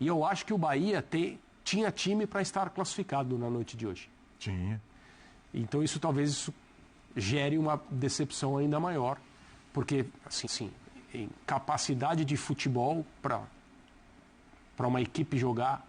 E eu acho que o Bahia tinha time para estar classificado na noite de hoje. Tinha. Então isso gere uma decepção ainda maior, porque assim, em capacidade de futebol para uma equipe jogar,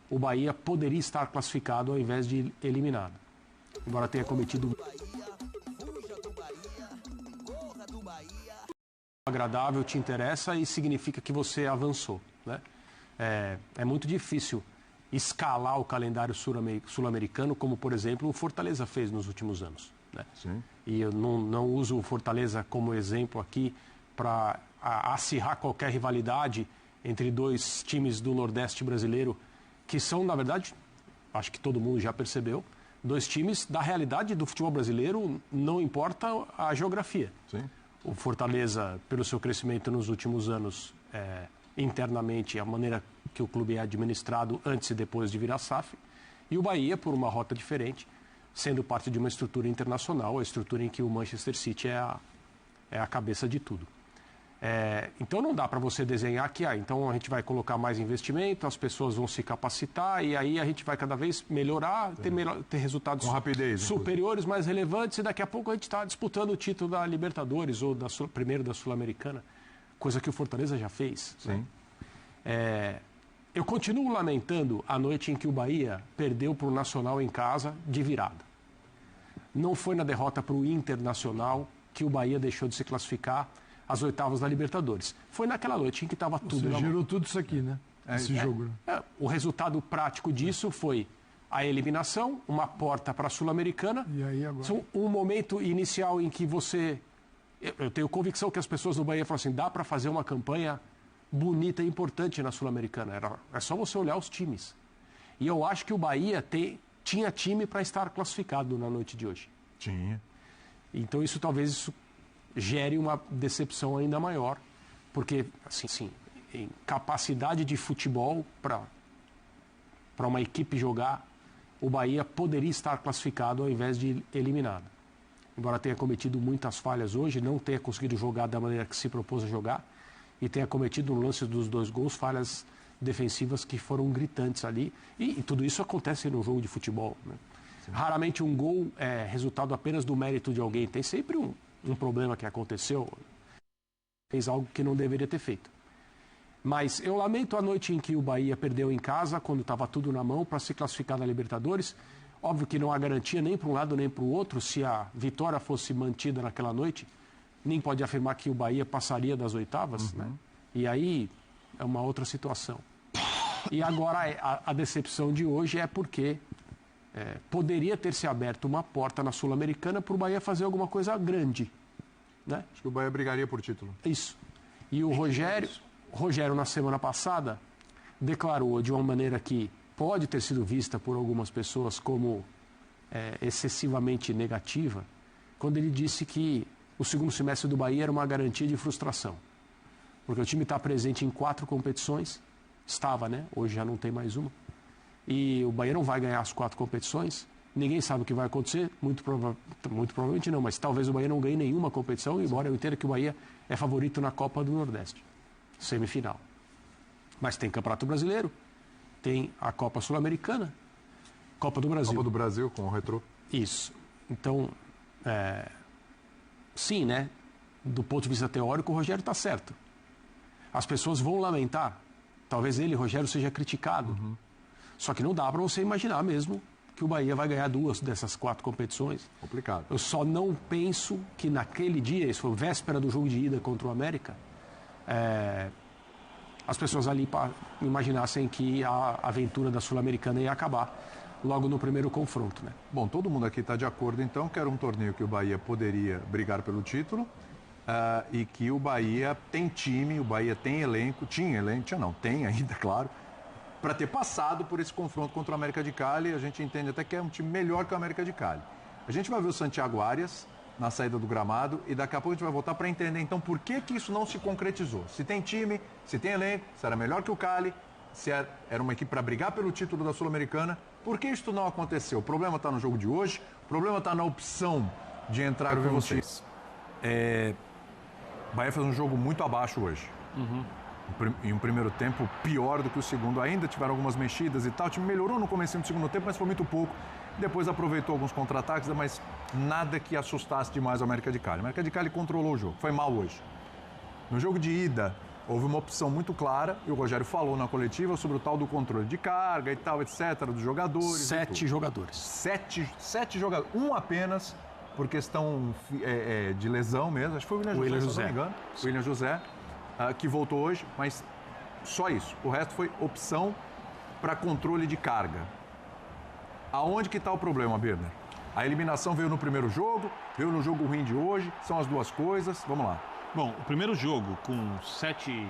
o Bahia poderia estar classificado ao invés de eliminado. Embora tenha cometido agradável, te interessa e significa que você avançou, né? É muito difícil escalar o calendário sul-americano, como, por exemplo, o Fortaleza fez nos últimos anos, né? Sim. E eu não uso o Fortaleza como exemplo aqui para acirrar qualquer rivalidade entre dois times do Nordeste brasileiro, que são, na verdade, acho que todo mundo já percebeu, dois times da realidade do futebol brasileiro, não importa a geografia. Sim. O Fortaleza, pelo seu crescimento nos últimos anos, internamente, a maneira que o clube é administrado antes e depois de virar SAF, e o Bahia, por uma rota diferente, sendo parte de uma estrutura internacional, a estrutura em que o Manchester City é a cabeça de tudo. Então não dá para você desenhar que então a gente vai colocar mais investimento, as pessoas vão se capacitar e aí a gente vai cada vez melhorar, ter resultados com rapidez, superiores, mais relevantes, e daqui a pouco a gente está disputando o título da Libertadores ou primeiro da Sul-Americana, coisa que o Fortaleza já fez. Sim. Né? Eu continuo lamentando a noite em que o Bahia perdeu para o Nacional em casa de virada. Não foi na derrota para o Internacional que o Bahia deixou de se classificar às oitavas da Libertadores. Foi naquela noite em que estava tudo na mão. Você gerou tudo isso aqui, né? Esse jogo. O resultado prático disso foi a eliminação, uma porta para a Sul-Americana. E aí agora? Um momento inicial em que você... Eu tenho convicção que as pessoas do Bahia falam assim, dá para fazer uma campanha bonita e importante na Sul-Americana. É só você olhar os times. E eu acho que o Bahia tinha time para estar classificado na noite de hoje. Tinha. Então isso gere uma decepção ainda maior, porque, assim, em capacidade de futebol para uma equipe jogar, o Bahia poderia estar classificado ao invés de eliminado. Embora tenha cometido muitas falhas hoje, não tenha conseguido jogar da maneira que se propôs a jogar, e tenha cometido no lance dos 2 gols falhas defensivas que foram gritantes ali, e tudo isso acontece no jogo de futebol, né? Raramente um gol é resultado apenas do mérito de alguém, tem sempre um problema que aconteceu, fez algo que não deveria ter feito. Mas eu lamento a noite em que o Bahia perdeu em casa, quando estava tudo na mão para se classificar na Libertadores. Óbvio que não há garantia nem para um lado nem para o outro, se a vitória fosse mantida naquela noite, nem pode afirmar que o Bahia passaria das oitavas, né? E aí é uma outra situação. E agora a decepção de hoje é porque poderia ter se aberto uma porta na Sul-Americana para o Bahia fazer alguma coisa grande, né? Acho que o Bahia brigaria por título. Isso. E o Rogério, na semana passada, declarou de uma maneira que pode ter sido vista por algumas pessoas como excessivamente negativa, quando ele disse que o segundo semestre do Bahia era uma garantia de frustração. Porque o time está presente em 4 competições, estava, né? Hoje já não tem mais uma. E o Bahia não vai ganhar as 4 competições, ninguém sabe o que vai acontecer, muito provavelmente não, mas talvez o Bahia não ganhe nenhuma competição, embora eu entenda que o Bahia é favorito na Copa do Nordeste, semifinal. Mas tem Campeonato Brasileiro, tem a Copa Sul-Americana, Copa do Brasil. Copa do Brasil com o Retrô. Isso. Então, sim, né? Do ponto de vista teórico, o Rogério está certo. As pessoas vão lamentar, talvez ele, Rogério, seja criticado. Só que não dá para você imaginar mesmo que o Bahia vai ganhar 2 dessas 4 competições. Complicado. Eu só não penso que naquele dia, isso foi véspera do jogo de ida contra o América, as pessoas ali imaginassem que a aventura da Sul-Americana ia acabar logo no primeiro confronto, né? Bom, todo mundo aqui está de acordo, então, que era um torneio que o Bahia poderia brigar pelo título e que o Bahia tem time, o Bahia tem elenco, tem ainda, claro, para ter passado por esse confronto contra o América de Cali. A gente entende até que é um time melhor que o América de Cali. A gente vai ver o Santiago Arias na saída do gramado e daqui a pouco a gente vai voltar para entender então por que isso não se concretizou. Se tem time, se tem elenco, se era melhor que o Cali, se era uma equipe para brigar pelo título da Sul-Americana, por que isso não aconteceu? O problema está no jogo de hoje, o problema está na opção de entrar com vocês. O Bahia fez um jogo muito abaixo hoje. em um primeiro tempo pior do que o segundo. Ainda tiveram algumas mexidas e tal. O time melhorou no começo do segundo tempo, mas foi muito pouco. Depois aproveitou alguns contra-ataques, mas nada que assustasse demais o América de Cali. O América de Cali controlou o jogo, foi mal hoje. No jogo de ida, houve uma opção muito clara, e o Rogério falou na coletiva sobre o tal do controle de carga e tal, etc., dos jogadores. 7 jogadores. 7 jogadores. Um apenas, por questão de lesão mesmo. Acho que foi o William José, se não me engano. O William José, que voltou hoje, mas só isso. O resto foi opção para controle de carga. Aonde que está o problema, Birner? A eliminação veio no primeiro jogo, veio no jogo ruim de hoje, são as duas coisas. Vamos lá. Bom, o primeiro jogo com 7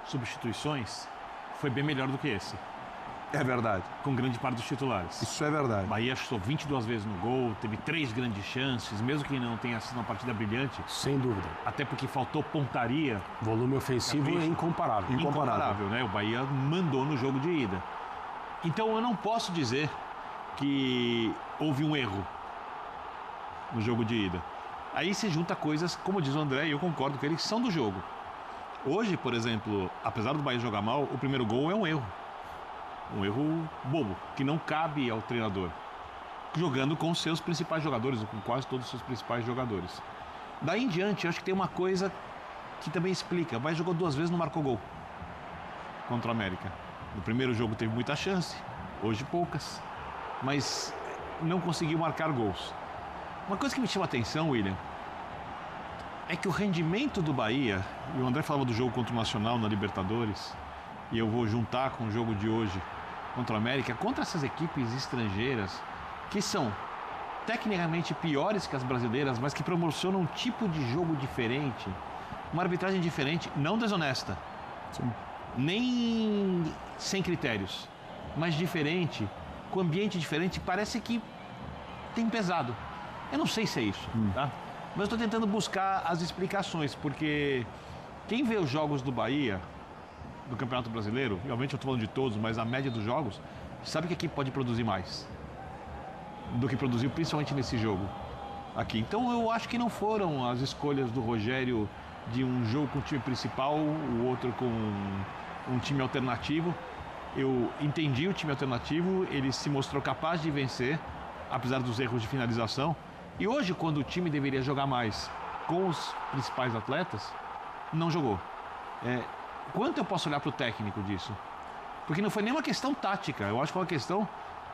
substituições foi bem melhor do que esse. É verdade. Com grande parte dos titulares. Isso é verdade. Bahia chutou 22 vezes no gol, teve 3 grandes chances, mesmo que não tenha sido uma partida brilhante. Sem dúvida. Até porque faltou pontaria. Volume ofensivo é incomparável. Incomparável, né? O Bahia mandou no jogo de ida. Então eu não posso dizer que houve um erro no jogo de ida. Aí se junta coisas, como diz o André, e eu concordo com ele, que são do jogo. Hoje, por exemplo, apesar do Bahia jogar mal, o primeiro gol é um erro. Um erro bobo, que não cabe ao treinador. Jogando com os seus principais jogadores, ou com quase todos os seus principais jogadores. Daí em diante, eu acho que tem uma coisa que também explica. O Bahia jogou 2 vezes e não marcou gol contra o América. No primeiro jogo teve muita chance, hoje poucas. Mas não conseguiu marcar gols. Uma coisa que me chama a atenção, William, é que o rendimento do Bahia, e o André falava do jogo contra o Nacional na Libertadores, e eu vou juntar com o jogo de hoje contra o América, contra essas equipes estrangeiras, que são tecnicamente piores que as brasileiras, mas que proporcionam um tipo de jogo diferente, uma arbitragem diferente, não desonesta, nem sem critérios, mas diferente, com ambiente diferente, parece que tem pesado. Eu não sei se é isso, tá? Mas eu estou tentando buscar as explicações, porque quem vê os jogos do Bahia, do Campeonato Brasileiro, e obviamente eu estou falando de todos, mas a média dos jogos, sabe que a equipe pode produzir mais do que produziu, principalmente nesse jogo aqui. Então eu acho que não foram as escolhas do Rogério de um jogo com o time principal, o outro com um time alternativo. Eu entendi o time alternativo, ele se mostrou capaz de vencer, apesar dos erros de finalização. E hoje, quando o time deveria jogar mais com os principais atletas, não jogou. Quanto eu posso olhar para o técnico disso? Porque não foi nenhuma questão tática, eu acho que foi uma questão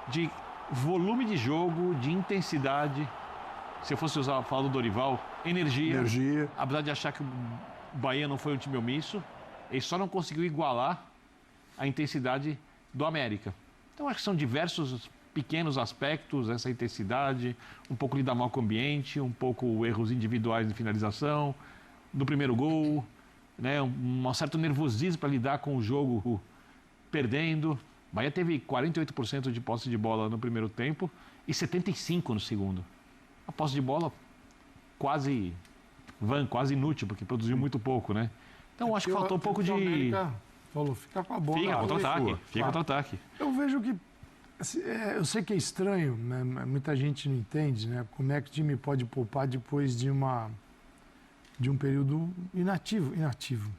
de volume de jogo, de intensidade. Se eu fosse falar do Dorival, energia. Apesar de achar que o Bahia não foi um time omisso, ele só não conseguiu igualar a intensidade do América. Então acho que são diversos pequenos aspectos, essa intensidade, um pouco lidar mal com o ambiente, um pouco erros individuais de finalização, do primeiro gol, né, um certo nervosismo para lidar com o jogo perdendo. Bahia teve 48% de posse de bola no primeiro tempo e 75% no segundo. A posse de bola quase inútil, porque produziu muito pouco, né? Então acho que faltou um pouco de... América falou, fica com a bola. Fica contra-ataque. Eu vejo que... Eu sei que é estranho, né? Muita gente não entende, né? Como é que o time pode poupar depois de um período inativo,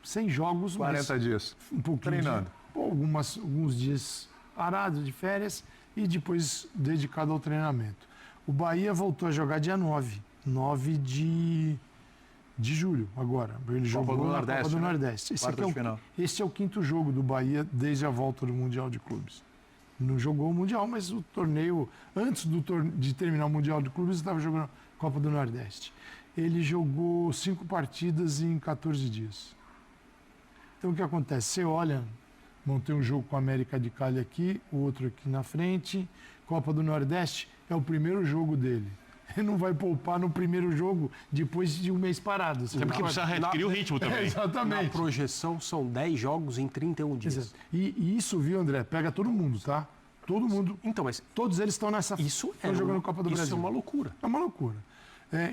sem jogos, 40 dias. Um pouquinho treinando. Alguns dias parado de férias e depois dedicado ao treinamento. O Bahia voltou a jogar dia 9 de julho, agora. Ele jogou na Copa do Nordeste. Esse é o 5º jogo do Bahia desde a volta do Mundial de Clubes. Não jogou o Mundial, mas o torneio, antes de terminar o Mundial de Clubes, estava jogando a Copa do Nordeste. Ele jogou 5 partidas em 14 dias. Então o que acontece? Você olha, montei um jogo com a América de Cali aqui, o outro aqui na frente, Copa do Nordeste é o primeiro jogo dele. Ele não vai poupar no primeiro jogo depois de um mês parado. Até porque precisa readquirir o ritmo também. Exatamente. Na projeção são 10 jogos em 31 dias. Exato. E isso, viu, André? Pega todo mundo, tá? Todo mundo. Então, mas todos eles estão nessa... Isso estão jogando Copa do Brasil. Isso é uma loucura. É uma loucura.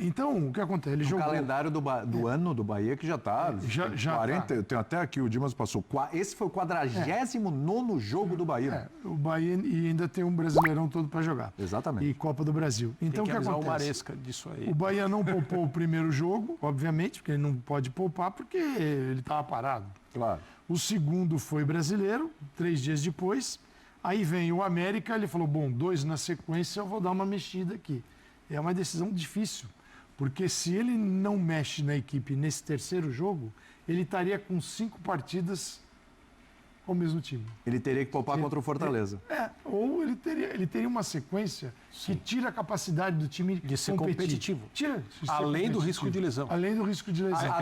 Então, o que acontece? Ele jogou... calendário do ano do Bahia que já está... Já 40, tá. Tem até aqui, o Dimas passou. Esse foi o 49º jogo do Bahia. O Bahia e ainda tem um Brasileirão todo para jogar. Exatamente. E Copa do Brasil. Então, tem que o que acontece? O Maresca disso aí. O Bahia não poupou o primeiro jogo, obviamente, porque ele não pode poupar porque ele estava parado. Claro. O segundo foi brasileiro, 3 dias depois. Aí vem o América, ele falou, bom, 2 na sequência, eu vou dar uma mexida aqui. É uma decisão difícil, porque se ele não mexe na equipe nesse terceiro jogo, ele estaria com 5 partidas com o mesmo time. Ele teria que poupar contra o Fortaleza. Ou ele teria uma sequência que tira a capacidade do time de ser competir. competitivo. Tira. De ser Além do competitivo. risco de lesão. Além do risco de lesão.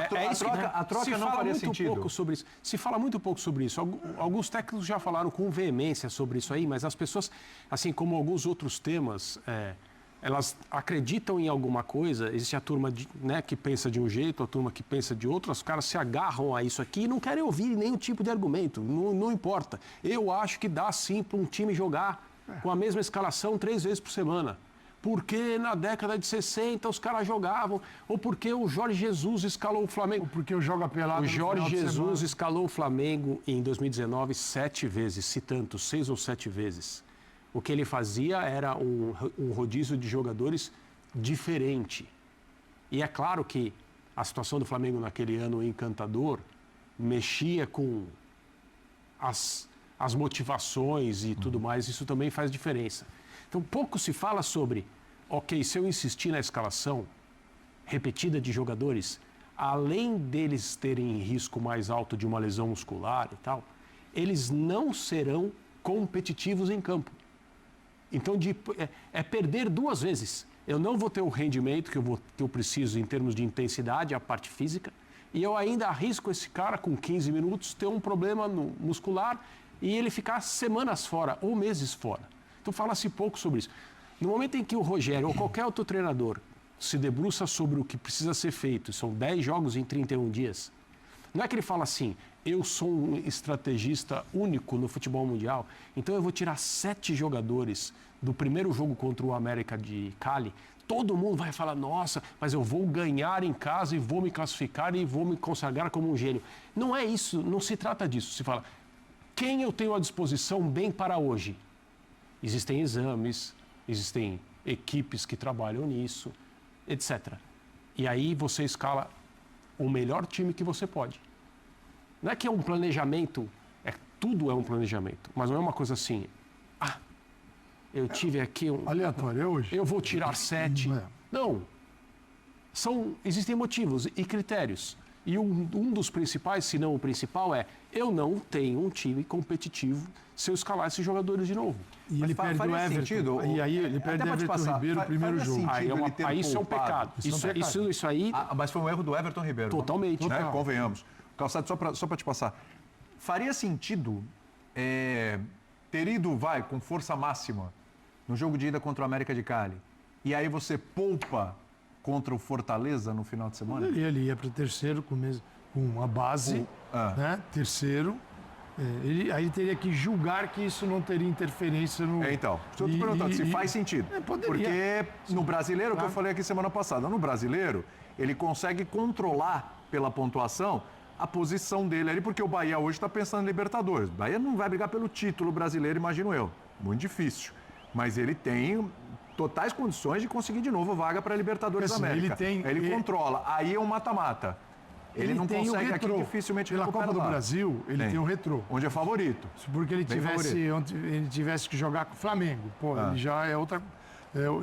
A troca não faria sentido. Pouco sobre isso. Se fala muito pouco sobre isso. Alguns técnicos já falaram com veemência sobre isso aí, mas as pessoas, assim como alguns outros temas, elas acreditam em alguma coisa. Existe a turma que pensa de um jeito, a turma que pensa de outro. Os caras se agarram a isso aqui e não querem ouvir nenhum tipo de argumento. Não importa. Eu acho que dá sim para um time jogar com a mesma escalação 3 vezes por semana. Porque na década de 60 os caras jogavam, ou porque o Jorge Jesus escalou o Flamengo. Ou porque o Joga Pelado. O Jorge Jesus escalou o Flamengo em 2019 7 vezes, se tanto, 6 ou 7 vezes. O que ele fazia era um rodízio de jogadores diferente. E é claro que a situação do Flamengo naquele ano encantador mexia com as motivações e tudo mais, isso também faz diferença. Então, pouco se fala sobre, ok, se eu insistir na escalação repetida de jogadores, além deles terem risco mais alto de uma lesão muscular e tal, eles não serão competitivos em campo. Então, é perder 2 vezes. Eu não vou ter o rendimento que eu preciso em termos de intensidade, a parte física, e eu ainda arrisco esse cara com 15 minutos ter um problema muscular e ele ficar semanas fora ou meses fora. Então, fala-se pouco sobre isso. No momento em que o Rogério ou qualquer outro treinador se debruça sobre o que precisa ser feito, são 10 jogos em 31 dias, não é que ele fala assim, eu sou um estrategista único no futebol mundial, então eu vou tirar 7 jogadores do primeiro jogo contra o América de Cali, todo mundo vai falar, nossa, mas eu vou ganhar em casa e vou me classificar e vou me consagrar como um gênio. Não é isso, não se trata disso. Se fala, quem eu tenho à disposição bem para hoje? Existem exames, existem equipes que trabalham nisso, etc. E aí você escala o melhor time que você pode. Não é que é um planejamento, tudo é um planejamento, mas não é uma coisa assim, eu tive aqui aleatório, hoje. Eu vou tirar 7. Não. Existem motivos e critérios. E um dos principais, se não o principal, eu não tenho um time competitivo se eu escalar esses jogadores de novo. E ele perde o Everton. Sentido, e aí ele perde o Everton Ribeiro no primeiro jogo. Aí isso é um pecado. Isso aí... mas foi um erro do Everton Ribeiro. Totalmente. Né? Convenhamos. Calçado, só para te passar. Faria sentido ter ido, com força máxima no jogo de ida contra o América de Cali, e aí você poupa contra o Fortaleza no final de semana? Ele ia para o terceiro com a base, né? Terceiro. Aí ele teria que julgar que isso não teria interferência no... Então, estou te perguntando se faz sentido. Poderia. Porque no brasileiro, claro, que eu falei aqui semana passada, no brasileiro, ele consegue controlar pela pontuação a posição dele ali, porque o Bahia hoje está pensando em Libertadores. O Bahia não vai brigar pelo título brasileiro, imagino eu. Muito difícil. Mas ele tem totais condições de conseguir de novo vaga para a Libertadores da América. Ele controla. Aí é um mata-mata. Ele não consegue aqui dificilmente pela Copa do Brasil, ele tem o Retrô. Onde é favorito. Porque ele tivesse que jogar com o Flamengo. Ele já é outra...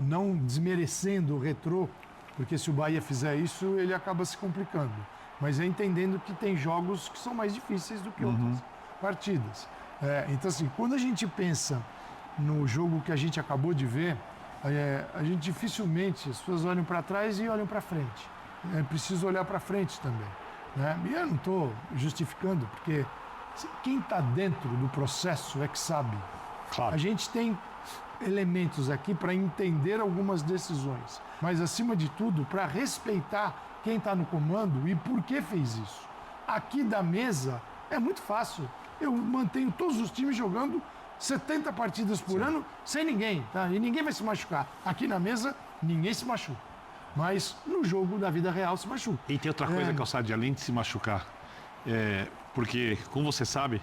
não desmerecendo o Retrô, porque se o Bahia fizer isso, ele acaba se complicando. Mas é entendendo que tem jogos que são mais difíceis do que outras partidas. Então, assim, quando a gente pensa no jogo que a gente acabou de ver, a gente dificilmente, as pessoas olham para trás e olham para frente. É preciso olhar para frente também. Né? E eu não estou justificando, porque quem está dentro do processo é que sabe. Claro. A gente tem elementos aqui para entender algumas decisões, mas, acima de tudo, para respeitar quem está no comando e por que fez isso. Aqui da mesa é muito fácil. Eu mantenho todos os times jogando 70 partidas por ano sem ninguém, tá? E ninguém vai se machucar. Aqui na mesa, ninguém se machuca. Mas no jogo da vida real se machuca. E tem outra coisa, Calçado, além de se machucar. Porque, como você sabe,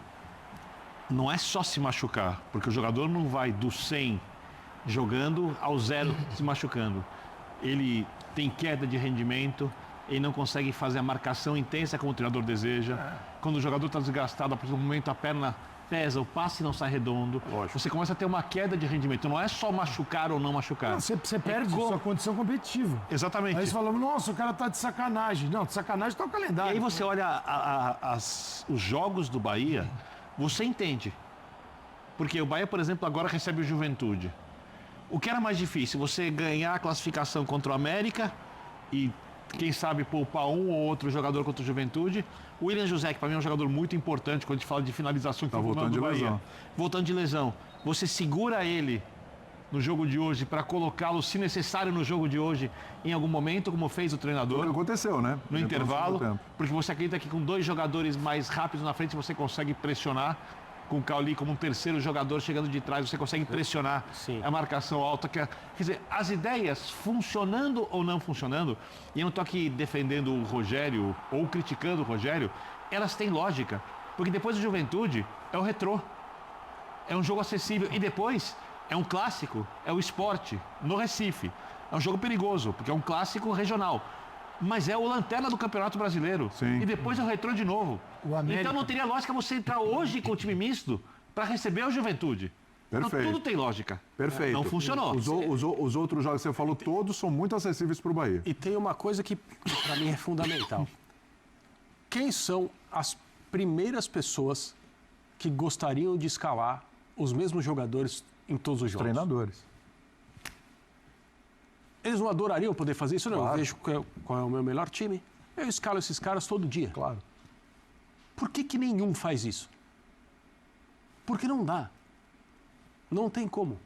não é só se machucar. Porque o jogador não vai do 100 jogando ao 0 se machucando. Ele tem queda de rendimento, ele não consegue fazer a marcação intensa como o treinador deseja. Quando o jogador está desgastado, a partir do momento a perna pesa, o passe não sai redondo. Lógico. Você começa a ter uma queda de rendimento. Não é só machucar ou não machucar. Você perde sua condição competitiva. Exatamente. Aí você fala, nossa, o cara tá de sacanagem. Não, de sacanagem tá o E calendário. aí você olha os jogos do Bahia, você entende. Porque o Bahia, por exemplo, agora recebe o Juventude. O que era mais difícil? Você ganhar a classificação contra o América e, quem sabe, poupar um ou outro jogador contra o Juventude. O William José, que para mim é um jogador muito importante quando a gente fala de finalização, que Tá foi o voltando do de Bahia. lesão. Voltando de lesão. Você segura ele no jogo de hoje para colocá-lo, se necessário, no jogo de hoje, em algum momento, como fez o treinador. Aconteceu, né? No Entrou intervalo, segundo tempo. porque você acredita que com 2 jogadores mais rápidos na frente você consegue pressionar, com o Cauli como um terceiro jogador chegando de trás, você consegue pressionar Sim. a marcação alta. Quer dizer, as ideias funcionando ou não funcionando, e eu não estou aqui defendendo o Rogério ou criticando o Rogério, elas têm lógica, porque depois do Juventude é o Retrô, é um jogo acessível, e depois é um clássico, é o Sport, no Recife. É um jogo perigoso, porque é um clássico regional. Mas é o lanterna do Campeonato Brasileiro. Sim. E depois é o Retrô de novo. O América. Então não teria lógica você entrar hoje com o time misto para receber o Juventude. Então Perfeito. tudo tem lógica. Perfeito. Não funcionou. Os outros jogos que você falou, todos são muito acessíveis para o Bahia. E tem uma coisa que para mim é fundamental. Quem são as primeiras pessoas que gostariam de escalar os mesmos jogadores em todos os jogos? Treinadores. Eles não adorariam poder fazer isso? Não, Claro. eu vejo qual é o meu melhor time. Eu escalo esses caras todo dia. Claro. Por que nenhum faz isso? Porque não dá. Não tem como.